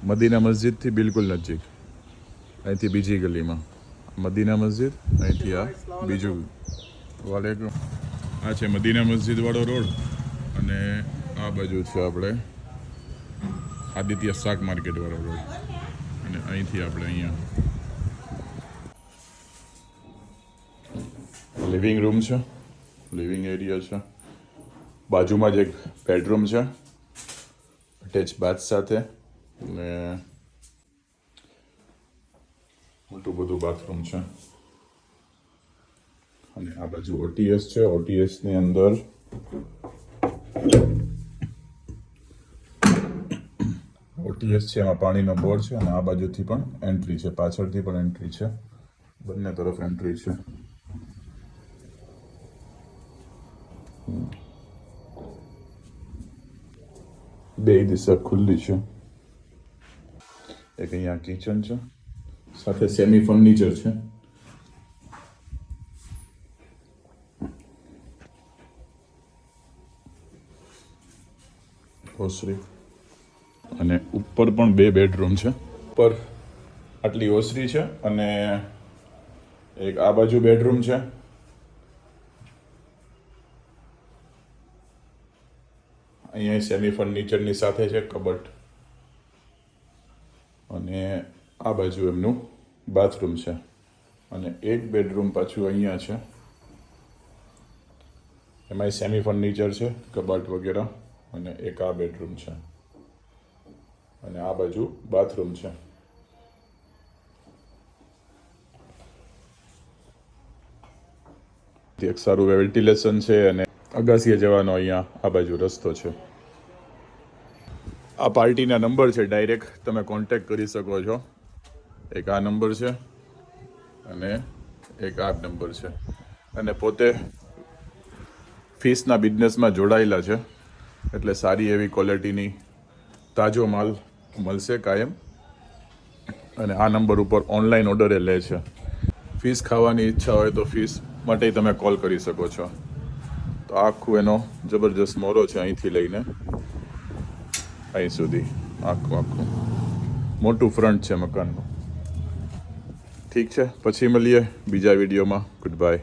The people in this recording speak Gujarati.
મદીના મસ્જિદથી બિલકુલ નજીક, અહીંથી બીજી ગલીમાં મદીના મસ્જિદ, અહીંથી આ બીજું. વાલેકુમ. આ છે મદીના મસ્જિદવાળો રોડ અને આ બાજુ છે આપણે આદિત્ય શાક માર્કેટવાળો રોડ અને અહીંથી આપણે અહીંયા લિવિંગ રૂમ છે, લિવિંગ એરિયા છે, બાજુમાં જ એક બેડરૂમ છે અટેચ બાથ સાથે ને મોટું બધું બાથરૂમ છે. અને આ બાજુ ઓટીએસ છે, ઓટીએસની અંદર ઓટીએસ છે, એમાં પાણીનો બોર છે અને આ બાજુથી પણ એન્ટ્રી છે, પાછળથી પણ એન્ટ્રી છે, બંને તરફ એન્ટ્રી છે. બે દિશા ખુલ્લી છે. એક અહીંયા કિચન છે, સાથે સેમી ફર્નિચર છે. ઓસરી અને ઉપર પણ 2 બેડરૂમ છે. ઉપર આટલી ઓસરી છે અને એક આ બાજુ બેડરૂમ છે. અહીંયા સેમી ફર્નિચરની સાથે છે કબટ અને આ બાજુ એમનું બાથરૂમ છે અને એક બેડરૂમ પાછું અહીંયા છે, એમાંય સેમી ફર્નિચર છે, કબાટ વગેરે અને એક આ બેડરૂમ છે અને આ બાજુ બાથરૂમ છે. એક સારું વેન્ટિલેશન છે અને અગાસીએ જવાનો અહીંયા આ બાજુ રસ્તો છે. આ પાર્ટીના નંબર છે, ડાયરેક્ટ તમે કોન્ટેક્ટ કરી શકો છો. એક આ નંબર છે અને એક આ નંબર છે અને પોતે ફિશના બિઝનેસમાં જોડાયેલા છે એટલે સારી એવી ક્વોલિટીની તાજો માલ મળશે કાયમ. અને આ નંબર ઉપર ઓનલાઈન ઓર્ડરે લે છે. ફિશ ખાવાની ઈચ્છા હોય તો ફિશ માટે તમે કોલ કરી શકો છો. તો આખું એનો જબરજસ્ત મોરો છે, અહીંથી લઈને અહીં સુધી આખું મોટું ફ્રન્ટ છે મકાનનું. ઠીક છે, પછી મળીએ બીજા વિડીયોમાં. Good bye.